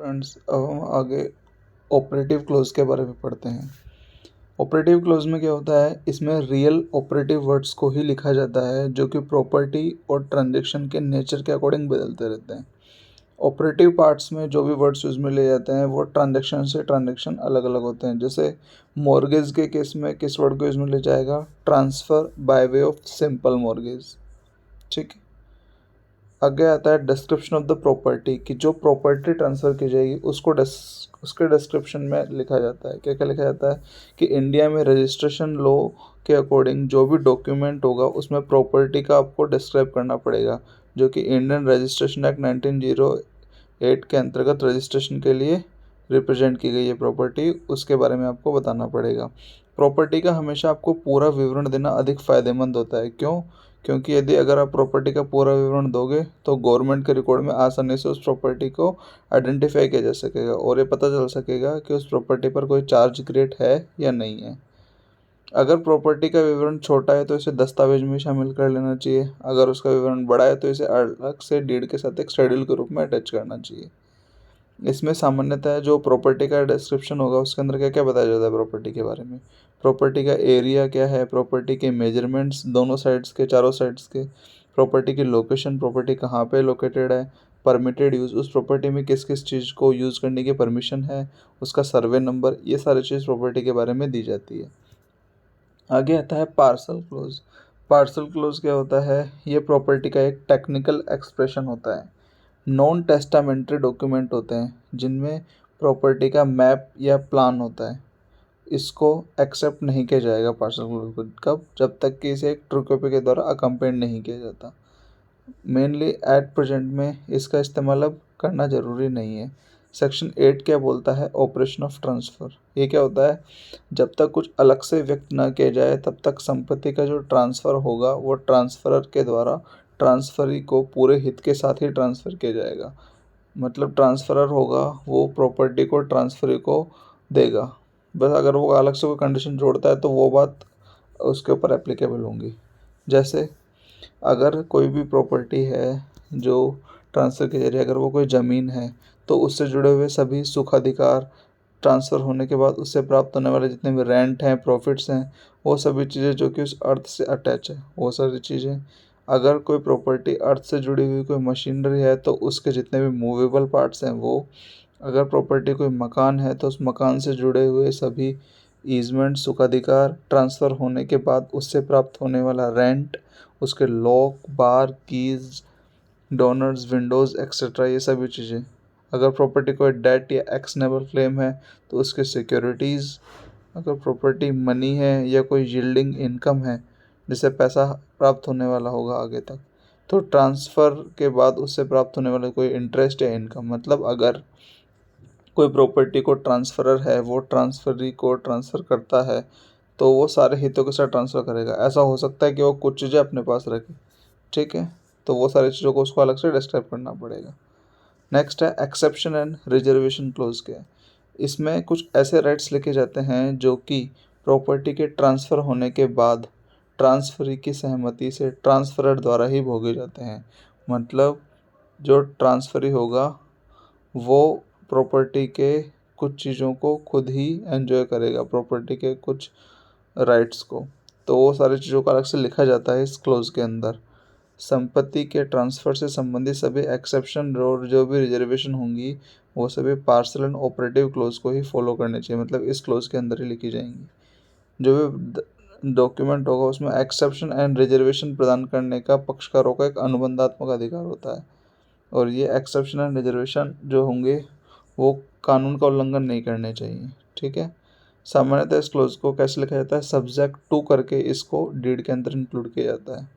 Friends, अब हम आगे ऑपरेटिव क्लोज के बारे में पढ़ते हैं। ऑपरेटिव क्लोज में क्या होता है, इसमें रियल ऑपरेटिव वर्ड्स को ही लिखा जाता है जो कि प्रॉपर्टी और ट्रांजैक्शन के नेचर के अकॉर्डिंग बदलते रहते हैं। ऑपरेटिव पार्ट्स में जो भी वर्ड्स यूज में ले जाते हैं वो ट्रांजैक्शन से ट्रांजैक्शन अलग अलग होते हैं। जैसे मॉर्गेज के केस में किस वर्ड को यूज में ले जाएगा, transfer by way of simple mortgage. ठीक है, आगे आता है डिस्क्रिप्शन ऑफ द प्रॉपर्टी, कि जो प्रॉपर्टी ट्रांसफ़र की जाएगी उसके डिस्क्रिप्शन में लिखा जाता है। क्या क्या लिखा जाता है कि इंडिया में रजिस्ट्रेशन लॉ के अकॉर्डिंग जो भी डॉक्यूमेंट होगा उसमें प्रॉपर्टी का आपको डिस्क्राइब करना पड़ेगा, जो कि इंडियन रजिस्ट्रेशन एक्ट 1908 के अंतर्गत रजिस्ट्रेशन के लिए रिप्रेजेंट की गई है प्रॉपर्टी, उसके बारे में आपको बताना पड़ेगा। प्रॉपर्टी का हमेशा आपको पूरा विवरण देना अधिक फ़ायदेमंद होता है। क्यों? क्योंकि यदि अगर आप प्रॉपर्टी का पूरा विवरण दोगे तो गवर्नमेंट के रिकॉर्ड में आसानी से उस प्रॉपर्टी को आइडेंटिफाई किया जा सकेगा और ये पता चल सकेगा कि उस प्रॉपर्टी पर कोई चार्ज क्रिएट है या नहीं है। अगर प्रॉपर्टी का विवरण छोटा है तो इसे दस्तावेज में शामिल कर लेना चाहिए। अगर उसका विवरण बड़ा है तो इसे अलग से डीड के साथ एक शेड्यूल के रूप में अटैच करना चाहिए। इसमें सामान्यतः जो प्रॉपर्टी का डिस्क्रिप्शन होगा उसके अंदर क्या क्या बताया जाता है प्रॉपर्टी के बारे में। प्रॉपर्टी का एरिया क्या है, प्रॉपर्टी के मेजरमेंट्स दोनों साइड्स के, चारों साइड्स के, प्रॉपर्टी की लोकेशन, प्रॉपर्टी कहाँ पे लोकेटेड है, परमिटेड यूज़, उस प्रॉपर्टी में किस किस चीज़ को यूज़ करने की परमिशन है, उसका सर्वे नंबर, ये सारी चीज़ प्रॉपर्टी के बारे में दी जाती है। आगे आता है पार्सल क्लोज। पार्सल क्लोज क्या होता है, ये प्रॉपर्टी का एक टेक्निकल एक्सप्रेशन होता है। नॉन टेस्टामेंट्री डॉक्यूमेंट होते हैं जिनमें प्रॉपर्टी का मैप या प्लान होता है। इसको एक्सेप्ट नहीं किया जाएगा पार्सल क्लोज को, कब, जब तक कि इसे एक ट्रू कॉपी के द्वारा अकम्पेंड नहीं किया जाता। मेनली एट प्रेजेंट में इसका इस्तेमाल अब करना ज़रूरी नहीं है। सेक्शन 8 क्या बोलता है, ऑपरेशन ऑफ ट्रांसफ़र। ये क्या होता है, जब तक कुछ अलग से व्यक्त ना किया जाए तब तक संपत्ति का जो ट्रांसफ़र होगा वो ट्रांसफरर के द्वारा ट्रांसफरी को पूरे हित के साथ ही ट्रांसफ़र किया जाएगा। मतलब ट्रांसफरर होगा वो प्रॉपर्टी को ट्रांसफरी को देगा। बस अगर वो अलग से कोई कंडीशन जोड़ता है तो वो बात उसके ऊपर एप्लीकेबल होंगी। जैसे अगर कोई भी प्रॉपर्टी है जो ट्रांसफ़र के जरिए, अगर वो कोई ज़मीन है तो उससे जुड़े हुए सभी सुखाधिकार ट्रांसफ़र होने के बाद उससे प्राप्त होने वाले जितने भी रेंट हैं, प्रॉफिट्स हैं, वो सभी चीज़ें जो कि उस अर्थ से अटैच है, वो सारी चीज़ें। अगर कोई प्रॉपर्टी अर्थ से जुड़ी हुई कोई मशीनरी है तो उसके जितने भी मूवेबल पार्ट्स हैं वो। अगर प्रॉपर्टी कोई मकान है तो उस मकान से जुड़े हुए सभी ईज़मेंट, सुखाधिकार ट्रांसफ़र होने के बाद उससे प्राप्त होने वाला रेंट, उसके लॉक, बार, कीज़, डोनर्स, विंडोज़ एक्सेट्रा, ये सभी चीज़ें। अगर प्रॉपर्टी कोई डेट या एक्शनेबल क्लेम है तो उसके सिक्योरिटीज़। अगर प्रॉपर्टी मनी है या कोई यील्डिंग इनकम है जिससे पैसा प्राप्त होने वाला होगा आगे तक, तो ट्रांसफ़र के बाद उससे प्राप्त होने वाला कोई इंटरेस्ट या इनकम। मतलब अगर कोई प्रॉपर्टी को ट्रांसफरर है वो ट्रांसफरी को ट्रांसफ़र करता है तो वो सारे हितों के साथ ट्रांसफ़र करेगा। ऐसा हो सकता है कि वो कुछ चीज़ें अपने पास रखे, ठीक है, तो वो सारी चीज़ों को उसको अलग से डिस्क्राइब करना पड़ेगा। नेक्स्ट है एक्सेप्शन एंड रिजर्वेशन क्लोज के। इसमें कुछ ऐसे राइट्स लिखे जाते हैं जो कि प्रॉपर्टी के ट्रांसफ़र होने के बाद ट्रांसफरी की सहमति से ट्रांसफरर द्वारा ही भोगे जाते हैं। मतलब जो ट्रांसफरी होगा वो प्रॉपर्टी के कुछ चीज़ों को खुद ही एंजॉय करेगा, प्रॉपर्टी के कुछ राइट्स को, तो वो सारी चीज़ों को अलग से लिखा जाता है इस क्लोज के अंदर। संपत्ति के ट्रांसफ़र से संबंधित सभी एक्सेप्शन और जो भी रिजर्वेशन होंगी वो सभी पार्सल एंड ऑपरेटिव क्लोज को ही फॉलो करने चाहिए, मतलब इस क्लोज के अंदर ही लिखी जाएंगी। जो भी डॉक्यूमेंट होगा उसमें एक्सेप्शन एंड रिजर्वेशन प्रदान करने का पक्षकारों का एक अनुबंधात्मक अधिकार होता है और ये एक्सेप्शन एंड रिजर्वेशन जो होंगे वो कानून का उल्लंघन नहीं करने चाहिए, ठीक है। सामान्यतः इस क्लोज को कैसे लिखा जाता है, सब्जेक्ट टू करके इसको डीड के अंदर इंक्लूड किया जाता है।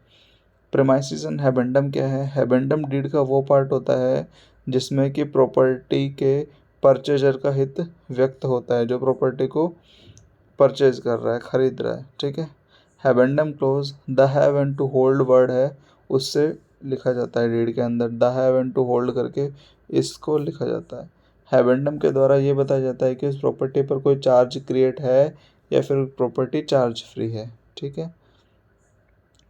प्रेमाइसिस एंड हैबेंडम क्या है, हैबेंडम डीड का वो पार्ट होता है जिसमें कि प्रॉपर्टी के परचेजर का हित व्यक्त होता है, जो प्रॉपर्टी को परचेज कर रहा है, खरीद रहा है, ठीक है। Habendum clause the have and to hold word है उससे लिखा जाता है डीड के अंदर, the have and to hold करके इसको लिखा जाता है। हैबेंडम के द्वारा ये बताया जाता है कि उस प्रॉपर्टी पर कोई चार्ज क्रिएट है या फिर प्रॉपर्टी चार्ज फ्री है, ठीक है।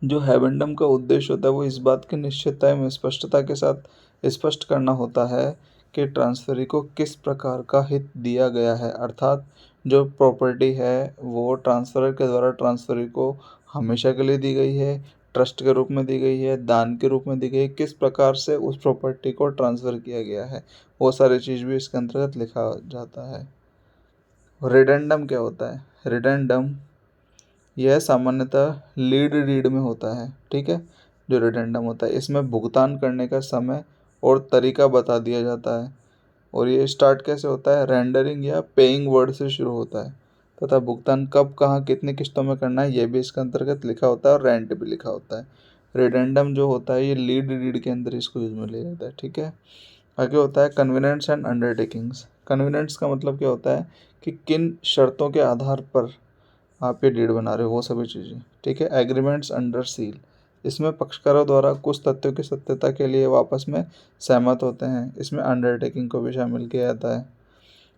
जो हैबेंडम का उद्देश्य होता है वो इस बात की निश्चितता एवं स्पष्टता के साथ स्पष्ट करना होता है कि ट्रांसफरी को किस प्रकार का हित दिया गया है, अर्थात जो प्रॉपर्टी है वो ट्रांसफरर के द्वारा ट्रांसफरी को हमेशा के लिए दी गई है, ट्रस्ट के रूप में दी गई है, दान के रूप में दी गई है, किस प्रकार से उस प्रॉपर्टी को ट्रांसफ़र किया गया है, वो सारी चीज़ भी इसके अंतर्गत लिखा जाता है। रिडेंडम क्या होता है? रिडेंडम यह सामान्यतः लीड डीड में होता है, ठीक है। जो रिडेंडम होता है इसमें भुगतान करने का समय और तरीका बता दिया जाता है, और ये स्टार्ट कैसे होता है? रेंडरिंग या पेइंग वर्ड से शुरू होता है, तथा भुगतान कब, कहाँ, कितनी किस्तों में करना है ये भी इसके अंतर्गत लिखा होता है, और रेंट भी लिखा होता है। रिडेंडम जो होता है ये लीड डीड के अंदर इसको यूज में लिया जाता है, ठीक है। आगे होता है कन्वीनेंस एंड अंडरटेकिंग्स। कन्वीनेंस का मतलब क्या होता है कि किन शर्तों के आधार पर आप ये डीड बना रहे हो, वो सभी चीज़ें, ठीक है। एग्रीमेंट्स अंडर सील, इसमें पक्षकारों द्वारा कुछ तथ्यों की सत्यता के लिए आपस में सहमत होते हैं, इसमें अंडरटेकिंग को भी शामिल किया जाता है।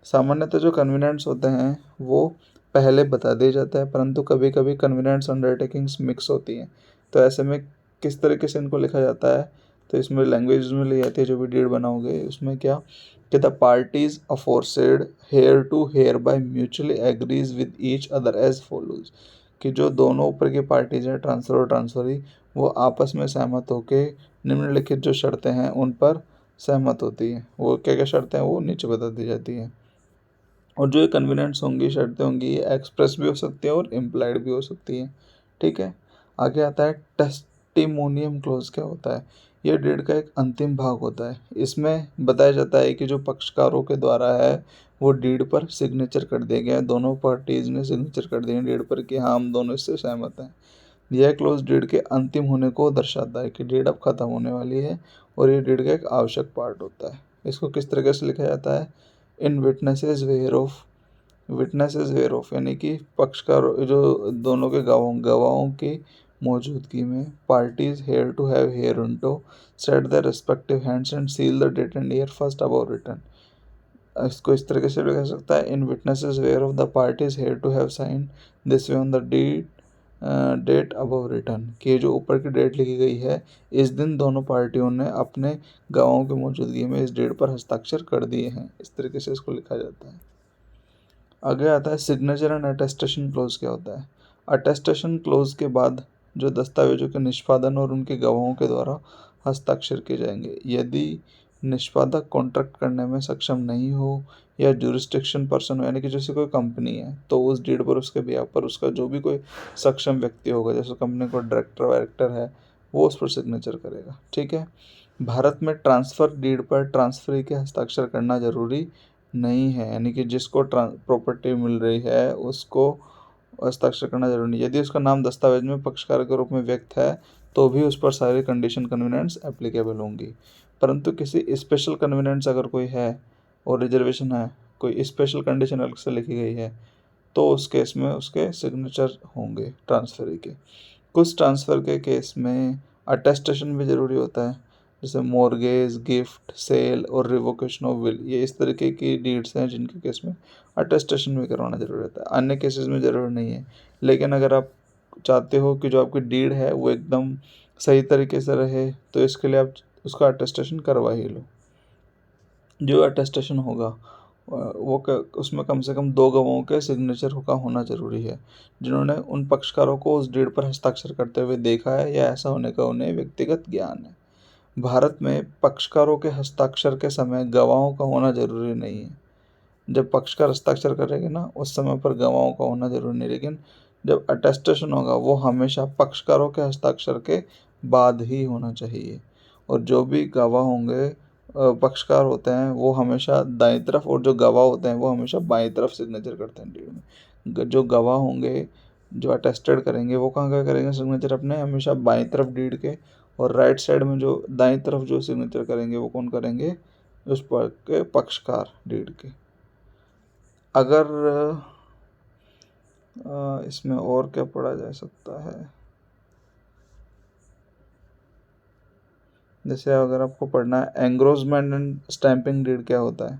सामान्यतः जो कन्वीनेंट्स होते हैं वो पहले बता दिया जाता है, परंतु कभी कभी कन्वीनेंट्स अंडरटेकिंग्स मिक्स होती हैं, तो ऐसे में किस तरीके से इनको लिखा जाता है? तो इसमें लैंग्वेज में ली जाती है, जो भी डीड बनाओगे उसमें क्या कि the parties aforesaid hereto hereby mutually agrees with each other as follows, कि जो दोनों ऊपर की पार्टीज हैं ट्रांसफर और ट्रांसफरी, वो आपस में सहमत होकर निम्नलिखित जो शर्तें हैं उन पर सहमत होती हैं। वो क्या क्या शर्तें हैं वो नीचे बता दी जाती हैं। और जो ये कन्वीनियंट्स होंगी, शर्तें होंगी, ये एक्सप्रेस भी हो सकती हैं और इम्प्लाइड भी हो सकती हैं, ठीक है। आगे आता है टेस्टिमोनियम क्लोज क्या होता है? ये डीड का एक अंतिम भाग होता है। इसमें बताया जाता है कि जो पक्षकारों के द्वारा है वो डीड पर सिग्नेचर कर दिए गए हैं, दोनों पार्टीज ने सिग्नेचर कर दिए हैं डीड पर कि हाँ हम दोनों इससे सहमत हैं। यह क्लोज डीड के अंतिम होने को दर्शाता है कि डीड अब खत्म होने वाली है, और ये डीड का एक आवश्यक पार्ट होता है। इसको किस तरीके से लिखा जाता है? In witnesses whereof, witnesses whereof यानी कि पक्षकार जो दोनों के गवाहों की मौजूदगी में parties hereto have hereunto set the respective hands and seal the date and year first about return. इसको इस तरीके से भी कह सकता है, in witnesses whereof the parties hereto have sign this way on the date above return, कि ये जो ऊपर की डेट लिखी गई है इस दिन दोनों पार्टियों ने अपने गवाहों की मौजूदगी में इस डेट पर हस्ताक्षर कर दिए हैं। इस तरीके से इसको लिखा जाता है। आगे आता है सिग्नेचर एंड अटेस्टेशन क्लोज क्या होता है? अटेस्टेशन क्लोज के बाद जो दस्तावेजों के निष्पादन और उनके गवाहों के द्वारा हस्ताक्षर किए जाएंगे। यदि निष्पादक कॉन्ट्रैक्ट करने में सक्षम नहीं हो या जुरिस्डिक्शन पर्सन हो, यानी कि जैसे कोई कंपनी है तो उस डीड पर उसके बिहाफ पर उसका जो भी कोई सक्षम व्यक्ति होगा, जैसे कंपनी को डायरेक्टर वायरेक्टर है, वो उस पर सिग्नेचर करेगा, ठीक है। भारत में ट्रांसफ़र डीड पर ट्रांसफरी के हस्ताक्षर करना जरूरी नहीं है, यानी कि जिसको प्रॉपर्टी मिल रही है उसको हस्ताक्षर करना जरूरी नहीं। यदि उसका नाम दस्तावेज में पक्षकार के रूप में व्यक्त है तो भी उस पर सारी कंडीशन कन्वीनियंट्स एप्लीकेबल होंगी, परंतु किसी स्पेशल कन्वीनियंट्स अगर कोई है और रिजर्वेशन है, कोई स्पेशल कंडीशन अलग से लिखी गई है, तो उस केस में उसके सिग्नेचर होंगे ट्रांसफरी के। कुछ ट्रांसफ़र के केस में अटेस्टेशन भी ज़रूरी होता है, जैसे मॉर्गेज, गिफ्ट, सेल और रिवोकेशन ऑफ विल, ये इस तरीके की डीड्स हैं जिनके केस में अटेस्टेशन भी करवाना जरूरी होता है। अन्य केसेस में ज़रूरी नहीं है, लेकिन अगर आप चाहते हो कि जो आपकी डीड है वो एकदम सही तरीके से रहे तो इसके लिए आप उसका अटेस्टेशन करवा ही लो। जो अटेस्टेशन होगा उसमें कम से कम 2 गवाहों के सिग्नेचर का होना जरूरी है, जिन्होंने उन पक्षकारों को उस डीड पर हस्ताक्षर करते हुए देखा है या ऐसा होने का उन्हें व्यक्तिगत ज्ञान है। भारत में पक्षकारों के हस्ताक्षर के समय गवाहों का होना जरूरी नहीं है। जब पक्षकार हस्ताक्षर करेंगे ना उस समय पर गवाहों का होना जरूरी नहीं, लेकिन जब अटेस्टेशन होगा वो हमेशा पक्षकारों के हस्ताक्षर के बाद ही होना चाहिए। और जो भी गवाह होंगे, पक्षकार होते हैं, वो हमेशा दाईं तरफ, और जो गवाह होते हैं वो हमेशा बाईं तरफ सिग्नेचर करते हैं डीड में। जो गवाह होंगे जो अटेस्टेड करेंगे वो कहाँ का करेंगे सिग्नेचर? अपने हमेशा बाईं तरफ डीड के, और राइट साइड में जो दाईं तरफ जो सिग्नेचर करेंगे वो कौन करेंगे? उस पर के पक्षकार डीड के। अगर इसमें और क्या पढ़ा जा सकता है, जैसे अगर आपको पढ़ना है एंग्रोजमेंट एंड स्टैंपिंग डीड क्या होता है,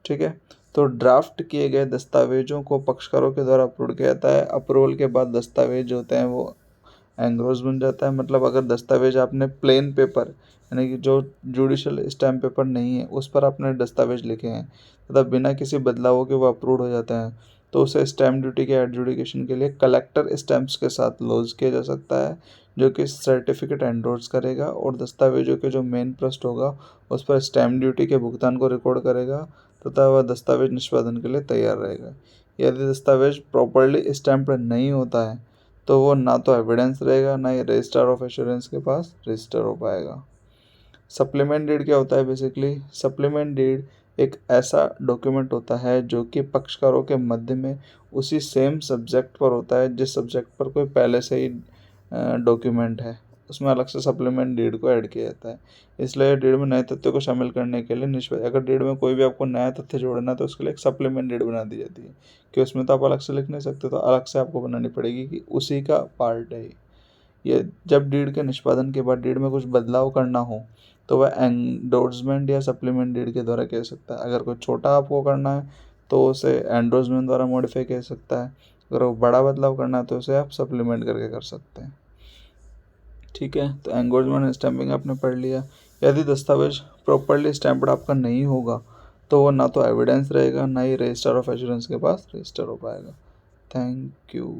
ठीक है। तो ड्राफ्ट किए गए दस्तावेजों को पक्षकारों के द्वारा अप्रूव किया जाता है। अप्रूवल के बाद दस्तावेज होते हैं वो एंग्रोज बन जाता है। मतलब अगर दस्तावेज आपने प्लेन पेपर यानी कि जो जुडिशियल स्टैम्प पेपर नहीं है उस पर आपने दस्तावेज लिखे हैं तथा बिना किसी बदलावों के वो अप्रूव हो जाते हैं, तो उसे स्टैम्प ड्यूटी के एडजुडिकेशन के लिए कलेक्टर स्टैंप्स के साथ लॉज किया जा सकता है, जो कि सर्टिफिकेट एंडोर्स करेगा और दस्तावेजों के जो मेन पृष्ठ होगा उस पर स्टैम्प ड्यूटी के भुगतान को रिकॉर्ड करेगा तथा वह दस्तावेज निष्पादन के लिए तैयार रहेगा। यदि दस्तावेज प्रॉपरली स्टैम्प्ड नहीं होता है तो वो ना तो एविडेंस रहेगा, ना ही रजिस्ट्रार ऑफ एश्योरेंस के पास रजिस्टर हो पाएगा। सप्लीमेंट डीड क्या होता है? बेसिकली सप्लीमेंट डीड एक ऐसा डॉक्यूमेंट होता है जो कि पक्षकारों के मध्य में उसी सेम सब्जेक्ट पर होता है जिस सब्जेक्ट पर कोई पहले से ही डॉक्यूमेंट है, उसमें अलग से सप्लीमेंट डीड को ऐड किया जाता है। इसलिए डीड में नए तथ्यों को शामिल करने के लिए अगर डीड में कोई भी आपको नया तथ्य जोड़ना है तो उसके लिए एक सप्लीमेंट डीड बना दी जाती है कि उसमें तो आप अलग से लिख नहीं सकते, तो अलग से आपको बनानी पड़ेगी कि उसी का पार्ट है ये। जब डीड के निष्पादन के बाद डीड में कुछ बदलाव करना हो तो वह एंडोर्समेंट या सप्लीमेंट डीड के द्वारा कह सकता है। अगर कोई छोटा आपको करना है तो उसे एंडोर्समेंट द्वारा मॉडिफाई कह सकता है, अगर वो बड़ा बदलाव करना है तो उसे आप सप्लीमेंट करके कर सकते हैं। ठीक है, तो एंगोर्समेंट स्टैंपिंग आपने पढ़ लिया। यदि दस्तावेज प्रॉपरली स्टैम्प्ड आपका नहीं होगा तो वो ना तो एविडेंस रहेगा, ना ही रजिस्टर ऑफ एश्योरेंस के पास रजिस्टर हो पाएगा। Thank you.